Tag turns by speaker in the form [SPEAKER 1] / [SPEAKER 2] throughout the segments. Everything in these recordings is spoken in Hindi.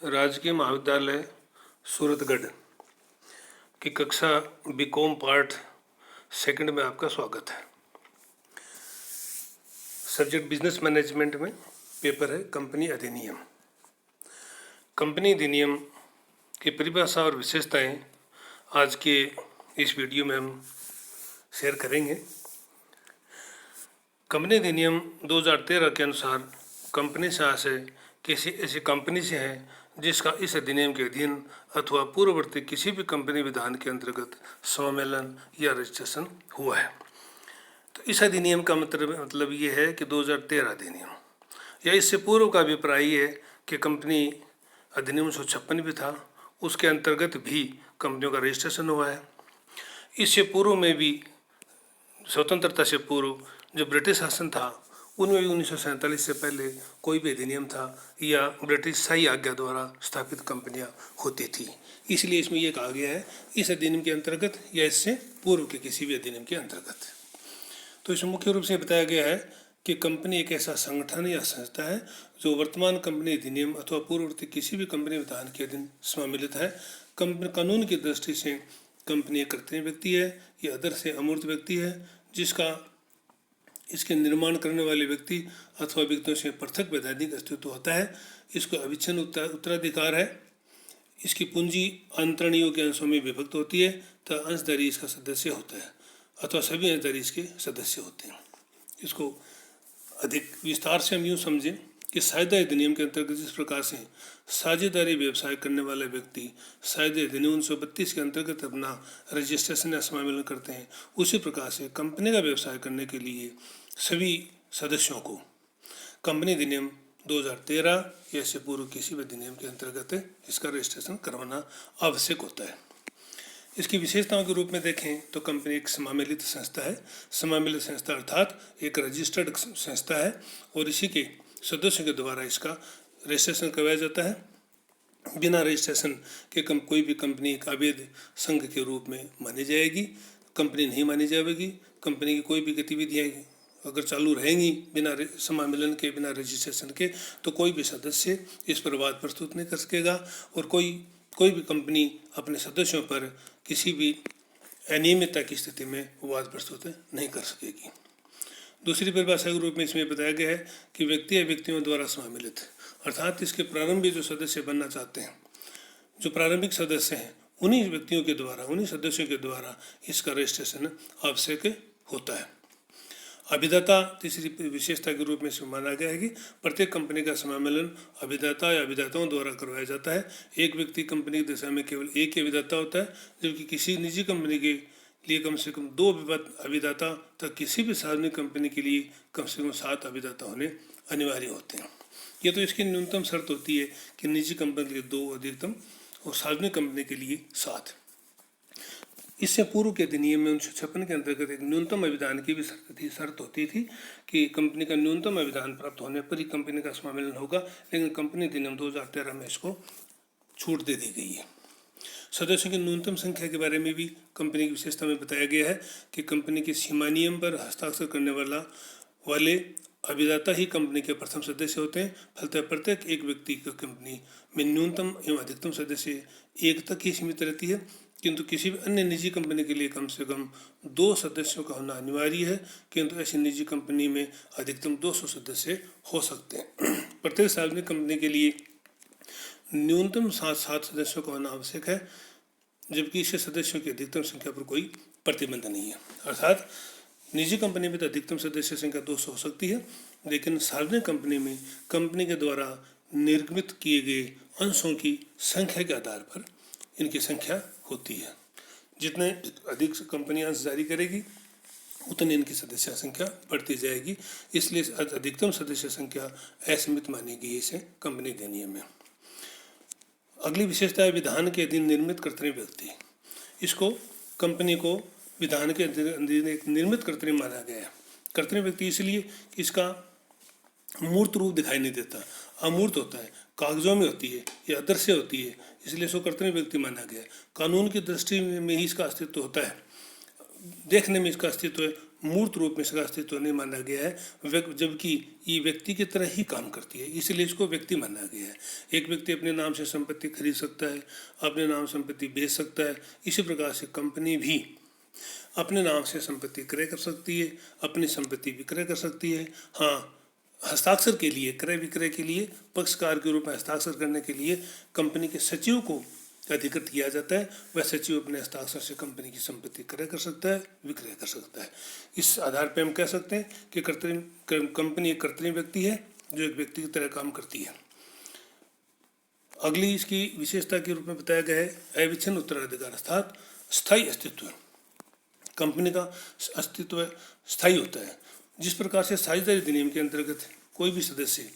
[SPEAKER 1] राजकीय महाविद्यालय सूरतगढ़ की कक्षा बीकॉम पार्ट सेकंड में आपका स्वागत है। सब्जेक्ट बिजनेस मैनेजमेंट में पेपर है कंपनी अधिनियम। कंपनी अधिनियम की परिभाषा और विशेषताएं आज के इस वीडियो में हम शेयर करेंगे। कंपनी अधिनियम 2013 के अनुसार कंपनी से आशय किसी ऐसी कंपनी से है जिसका इस अधिनियम के अधीन अथवा पूर्ववर्ती किसी भी कंपनी विधान के अंतर्गत सम्मेलन या रजिस्ट्रेशन हुआ है। तो इस अधिनियम का मतलब ये है कि 2013 अधिनियम या इससे पूर्व का अभिप्राय ये है कि कंपनी अधिनियम 1956 भी था, उसके अंतर्गत भी कंपनियों का रजिस्ट्रेशन हुआ है। इससे पूर्व में भी स्वतंत्रता से पूर्व जो ब्रिटिश शासन था उनमें भी 1947 से पहले कोई भी अधिनियम था या ब्रिटिश शाही आज्ञा द्वारा स्थापित कंपनियां होती थी। इसलिए इसमें यह कहा गया है इस अधिनियम के अंतर्गत या इससे पूर्व के किसी भी अधिनियम के अंतर्गत। तो इसमें मुख्य रूप से बताया गया है कि कंपनी एक ऐसा संगठन या संस्था है जो वर्तमान कंपनी अधिनियम अथवा पूर्ववर्ती किसी भी कंपनी विधान के अधीन सम्मिलित है। कानून की दृष्टि से कंपनी एक कृत्रिम व्यक्ति है या अदर से अमूर्त व्यक्ति है जिसका इसके निर्माण करने वाले व्यक्ति अथवा व्यक्तियों से पृथक वैधानिक अस्तित्व होता है। इसको अविच्छिन्न उत्तराधिकार है। इसकी पूंजी अंतरण योग्य अंशों में विभक्त होती है तथा अंशधारी इसका सदस्य होता है अथवा सभी अंशधारी इसके सदस्य होते हैं। इसको अधिक विस्तार से हम यूँ समझें कि साझेदारी अधिनियम के अंतर्गत जिस प्रकार से साझेदारी व्यवसाय करने वाले व्यक्ति साझेदारी अधिनियम 1932 के अंतर्गत अपना रजिस्ट्रेशन या सम्मेलन करते हैं, उसी प्रकार से कंपनी का व्यवसाय करने के लिए सभी सदस्यों को कंपनी अधिनियम 2013 या इससे पूर्व किसी भी अधिनियम के अंतर्गत इसका रजिस्ट्रेशन करवाना आवश्यक होता है। इसकी विशेषताओं के रूप में देखें तो कंपनी एक समामेलित संस्था है। समामेलित संस्था अर्थात एक रजिस्टर्ड संस्था है और इसी के सदस्यों के द्वारा इसका रजिस्ट्रेशन करवाया जाता है। बिना रजिस्ट्रेशन के कोई भी कंपनी एक अवैध संघ के रूप में मानी जाएगी, कंपनी नहीं मानी जाएगी। कंपनी की कोई भी गतिविधियाँ अगर चालू रहेंगी बिना सम्मेलन के, बिना रजिस्ट्रेशन के, तो कोई भी सदस्य इस पर वाद प्रस्तुत नहीं कर सकेगा और कोई भी कंपनी अपने सदस्यों पर किसी भी अनियमितता की स्थिति में वाद प्रस्तुत नहीं कर सकेगी। दूसरी परिभाषा के रूप में इसमें बताया गया है कि व्यक्ति या व्यक्तियों द्वारा सम्मिलित अर्थात इसके प्रारंभिक जो सदस्य बनना चाहते हैं, जो प्रारंभिक सदस्य हैं, उन्हीं व्यक्तियों के द्वारा, उन्हीं सदस्यों के द्वारा इसका रजिस्ट्रेशन आवश्यक होता है। अभिदाता तीसरी विशेषता के रूप में इसमें माना गया है कि प्रत्येक कंपनी का सम्मेलन अभिदाता या अभिदाताओं द्वारा करवाया जाता है। एक व्यक्ति कंपनी की दशा में केवल एक ही अभिदाता होता है, जबकि किसी निजी कंपनी के लिए कम से कम 2 अभिदाता तक, किसी भी सार्वजनिक कंपनी के लिए कम से कम 7 अभिदाता होने अनिवार्य होते हैं। ये तो इसकी न्यूनतम शर्त होती है कि निजी कंपनी के लिए 2 अधिकतम और सार्वजनिक कंपनी के लिए 7। इससे पूर्व के अधिनियम में 1956 के अंतर्गत एक न्यूनतम अभिधान की भी शर्त होती थी कि कंपनी का न्यूनतम अभिधान प्राप्त होने पर ही कंपनी का सम्मेलन होगा, लेकिन कंपनी अधिनियम 2013 में इसको छूट दे दी गई है। सदस्यों की न्यूनतम संख्या के बारे में भी कंपनी की विशेषता में बताया गया है कि कंपनी के सीमा नियम पर हस्ताक्षर करने वाले अभिदाता ही कंपनी के प्रथम सदस्य होते हैं। फलतः प्रत्येक एक व्यक्ति की कंपनी में न्यूनतम एवं अधिकतम सदस्य 1 तक ही सीमित रहती है, किंतु किसी भी अन्य निजी कंपनी के लिए कम से कम 2 सदस्यों का होना अनिवार्य है, किंतु ऐसी निजी कंपनी में अधिकतम 200 सदस्य हो सकते हैं। प्रत्येक सार्वजनिक कंपनी के लिए न्यूनतम 7 सदस्यों का होना आवश्यक है, जबकि इससे सदस्यों की अधिकतम संख्या पर कोई प्रतिबंध नहीं है। अर्थात निजी कंपनी में तो अधिकतम सदस्य संख्या 200 हो सकती है, लेकिन सार्वजनिक कंपनी में कंपनी के द्वारा निर्मित किए गए अंशों की संख्या के आधार पर इनकी संख्या होती है। जितने अधिक कंपनियां अंश जारी करेगी उतनी इनकी सदस्य संख्या बढ़ती जाएगी। इसलिए अधिकतम सदस्य संख्या असीमित मानी गई है इसे कंपनी अधिनियम में। अगली विशेषता है विधान के अधीन निर्मित कृत्रिम व्यक्ति। इसको कंपनी को विधान के अधीन एक निर्मित कृत्रिम माना गया है। कृत्रिम व्यक्ति इसलिए कि इसका मूर्त रूप दिखाई नहीं देता, अमूर्त होता है, कागजों में होती है या अदृश्य होती है, इसलिए इसको कृत्रिम व्यक्ति माना गया है। कानून की दृष्टि में ही इसका अस्तित्व होता है, देखने में इसका अस्तित्व है, मूर्त रूप में इसका अस्तित्व नहीं माना गया है, जबकि ये व्यक्ति की तरह ही काम करती है, इसलिए इसको व्यक्ति माना गया है। एक व्यक्ति अपने नाम से संपत्ति खरीद सकता है, अपने नाम संपत्ति बेच सकता है। इसी प्रकार से कंपनी भी अपने नाम से संपत्ति क्रय कर सकती है, अपनी संपत्ति विक्रय कर सकती है। हाँ, हस्ताक्षर के लिए, क्रय विक्रय के लिए, पक्षकार के रूप में हस्ताक्षर करने के लिए कंपनी के सचिव को अधिकृत किया जाता है। वह सचिव अपने हस्ताक्षर से कंपनी की संपत्ति क्रय कर सकता है, विक्रय कर सकता है। इस आधार पर हम कह सकते हैं कि कंपनी एक कृत्रिम व्यक्ति है जो एक व्यक्ति की तरह काम करती है। अगली इसकी विशेषता के रूप में बताया गया है अविच्छिन्न उत्तराधिकार अर्थात स्थायी अस्तित्व। कंपनी का अस्तित्व स्थायी होता है। जिस प्रकार से साझेदारी अधिनियम के अंतर्गत कोई भी सदस्य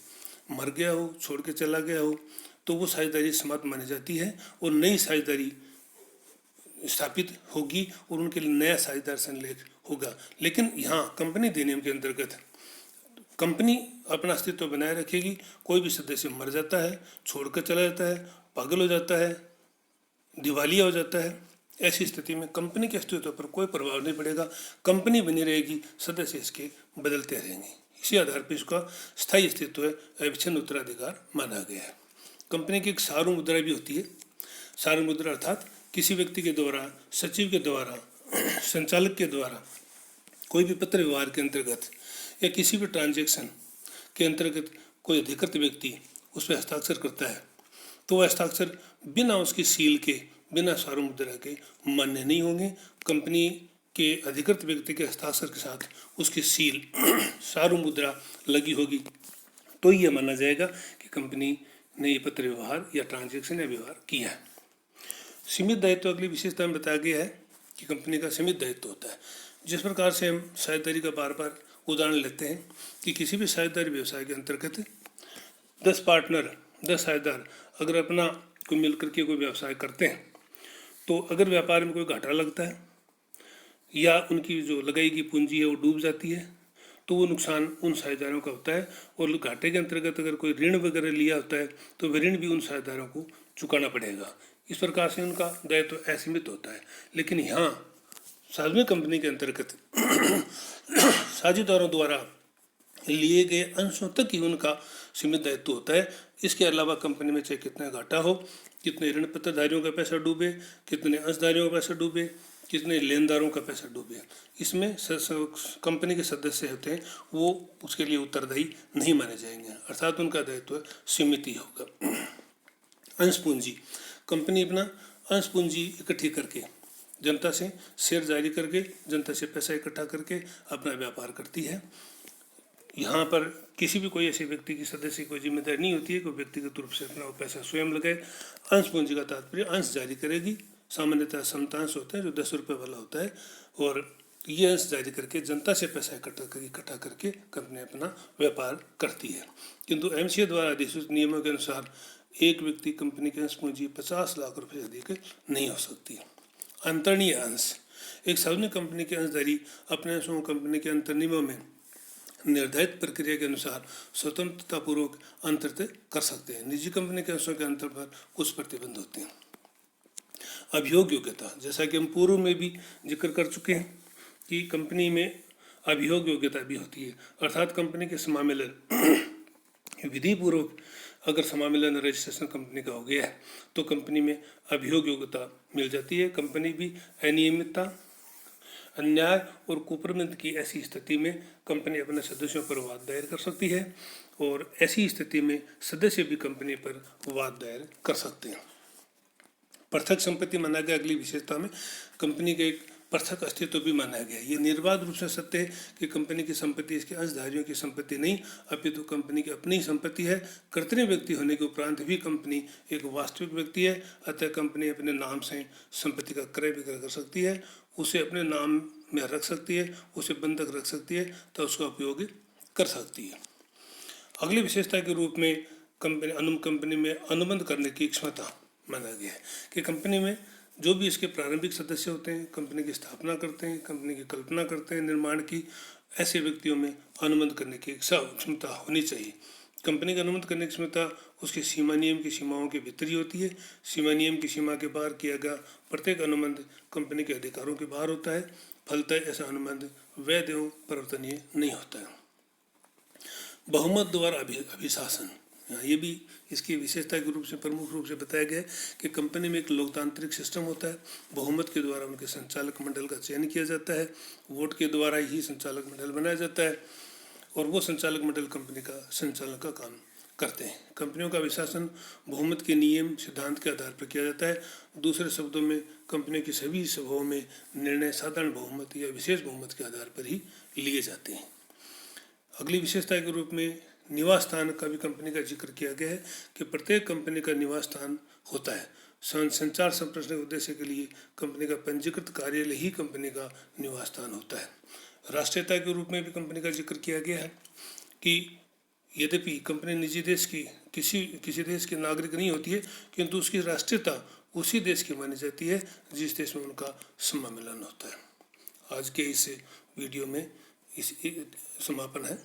[SPEAKER 1] मर गया हो, छोड़ के चला गया हो, तो वो साझेदारी समाप्त मानी जाती है और नई साझेदारी स्थापित होगी और उनके लिए नया साझेदार संलेख होगा। लेकिन यहाँ कंपनी अधिनियम के अंतर्गत कंपनी अपना अस्तित्व बनाए रखेगी। कोई भी सदस्य मर जाता है, छोड़कर चला जाता है, पागल हो जाता है, दिवालिया हो जाता है, ऐसी स्थिति में कंपनी के अस्तित्व पर कोई प्रभाव नहीं पड़ेगा। कंपनी बनी रहेगी, सदस्य इसके बदलते रहेंगे। इसी आधार पर इसका स्थायी अस्तित्व अविच्छिन्न उत्तराधिकार माना गया है। कंपनी की एक सारू मुद्रा भी होती है। सारू मुद्रा अर्थात किसी व्यक्ति के द्वारा, सचिव के द्वारा, संचालक के द्वारा कोई भी पत्र व्यवहार के अंतर्गत या किसी भी ट्रांजैक्शन के अंतर्गत कोई अधिकृत व्यक्ति उस पर हस्ताक्षर करता है, तो वह हस्ताक्षर बिना उसकी सील के, बिना सारू मुद्रा के मान्य नहीं होंगे। कंपनी के अधिकृत व्यक्ति के हस्ताक्षर के साथ उसकी सील, सारू मुद्रा लगी होगी, तो यह माना जाएगा कि कंपनी ने ये पत्र व्यवहार या ट्रांजैक्शन या व्यवहार किया है। सीमित दायित्व अगली विशेषता में बताया गया है कि कंपनी का सीमित दायित्व होता है। जिस प्रकार से हम साझेदारी का बार बार उदाहरण लेते हैं कि किसी भी साझेदारी व्यवसाय के अंतर्गत 10 पार्टनर, 10 साझेदार अगर अपना को मिलकर के कोई व्यवसाय करते हैं, तो अगर व्यापार में कोई घाटा लगता है या उनकी जो लगाई गई पूंजी है वो डूब जाती है, तो वो नुकसान उन साझेदारों का होता है। और घाटे के अंतर्गत अगर कोई ऋण वगैरह लिया होता है तो वह ऋण भी उन साझेदारों को चुकाना पड़ेगा। इस प्रकार से उनका दायित्व असीमित होता है। लेकिन यहाँ सार्वजनिक कंपनी के अंतर्गत साझेदारों द्वारा लिए गए अंशों तक ही उनका सीमित दायित्व होता है। इसके अलावा कंपनी में चाहे कितना घाटा हो, कितने ऋण पत्रधारियों का पैसा डूबे, कितने अंशधारियों का पैसा डूबे, कितने लेनदारों का पैसा डूबे, इसमें कंपनी के सदस्य होते हैं वो उसके लिए उत्तरदायी नहीं माने जाएंगे, अर्थात उनका दायित्व सीमित ही होगा। अंश पूंजी, कंपनी अपना अंश पूंजी इकट्ठी करके जनता से शेयर जारी करके जनता से पैसा इकट्ठा करके अपना व्यापार करती है। यहाँ पर किसी भी कोई ऐसे व्यक्ति की सदस्य कोई जिम्मेदारी नहीं होती है कि व्यक्तिगत रूप से अपना वो पैसा स्वयं लगाए। अंश पूंजी का तात्पर्य अंश जारी करेगी। सामान्यतः समतांश होता है जो 10 रुपये वाला होता है, और ये अंश जारी करके जनता से पैसा इकट्ठा करके कंपनी अपना व्यापार करती है। किंतु एमसीए द्वारा अधिसूचित नियमों के अनुसार एक व्यक्ति कंपनी की अंश पूंजी 50 लाख रुपये से अधिक नहीं हो सकती। अंतरणीय अंश, एक सार्वजनिक कंपनी के अंशधारी अपने अंशों को कंपनी के अंतर्नियमों में निर्धारित प्रक्रिया के अनुसार स्वतंत्रतापूर्वक अंतरित कर सकते हैं। निजी कंपनी के अंशों के अंतर पर कुछ प्रतिबंध होते हैं। अभियोग योग्यता, जैसा कि हम पूर्व में भी जिक्र कर चुके हैं कि कंपनी में अभियोग योग्यता भी होती है, अर्थात कंपनी के समामेलन विधि पूर्वक अगर समामेलन रजिस्ट्रेशन कंपनी का हो गया है तो कंपनी में अभियोग योग्यता मिल जाती है। कंपनी भी अनियमितता, अन्याय और कुप्रबंध की ऐसी स्थिति में कंपनी अपने सदस्यों पर वाद दायर कर सकती है, और ऐसी स्थिति में सदस्य भी कंपनी पर वाद दायर कर सकते हैं। पृथक संपत्ति माना गया अगली विशेषता में, कंपनी के एक पृथक अस्तित्व भी माना गया। ये निर्बाध रूप से सत्य है कि कंपनी की संपत्ति इसके अंशधारियों की संपत्ति नहीं, अपितु कंपनी की अपनी ही संपत्ति है। कृत्रिम व्यक्ति होने के उपरांत भी कंपनी एक वास्तविक व्यक्ति है, अतः कंपनी अपने नाम से संपत्ति का क्रय विक्रय कर सकती है, उसे अपने नाम में रख सकती है, उसे बंधक रख सकती है, तो उसका उपयोग कर सकती है। अगली विशेषता के रूप में कंपनी में अनुबंध करने की क्षमता माना गया है कि कंपनी में जो भी इसके प्रारंभिक सदस्य होते हैं, कंपनी की स्थापना करते हैं, कंपनी की कल्पना करते हैं, निर्माण की, ऐसे व्यक्तियों में अनुबंध करने की क्षमता होनी चाहिए। कंपनी का अनुबंध करने की क्षमता उसके सीमा नियम की सीमाओं के भीतर ही होती है। सीमा नियम की सीमा के बाहर किया गया प्रत्येक अनुबंध कंपनी के अधिकारों के बाहर होता है। फलतः ऐसा अनुबंध वैध एवं परिवर्तनीय नहीं होता है। बहुमत द्वारा अभिशासन, ये भी इसकी विशेषता के रूप से प्रमुख रूप से बताया गया है कि कंपनी में एक लोकतांत्रिक सिस्टम होता है। बहुमत के द्वारा उनके संचालक मंडल का चयन किया जाता है, वोट के द्वारा ही संचालक मंडल बनाया जाता है और वो संचालक मंडल कंपनी का संचालन का काम करते हैं। कंपनियों का विशासन बहुमत के नियम सिद्धांत के आधार पर किया जाता है। दूसरे शब्दों में कंपनियों की सभी सभाओं में निर्णय साधारण बहुमत या विशेष बहुमत के आधार पर ही लिए जाते हैं। अगली विशेषता के रूप में निवास स्थान का भी कंपनी का जिक्र किया गया है कि प्रत्येक कंपनी का निवास स्थान होता है। संचार संप्रेषण के उद्देश्य के लिए कंपनी का पंजीकृत कार्यालय ही कंपनी का निवास स्थान होता है। राष्ट्रीयता के रूप में भी कंपनी का जिक्र किया गया है कि यद्यपि कंपनी निजी देश की किसी देश की नागरिक नहीं होती है, किंतु उसकी राष्ट्रीयता उसी देश की मानी जाती है जिस देश में उनका सम्मिलन होता है। आज के इस वीडियो में इस समापन है।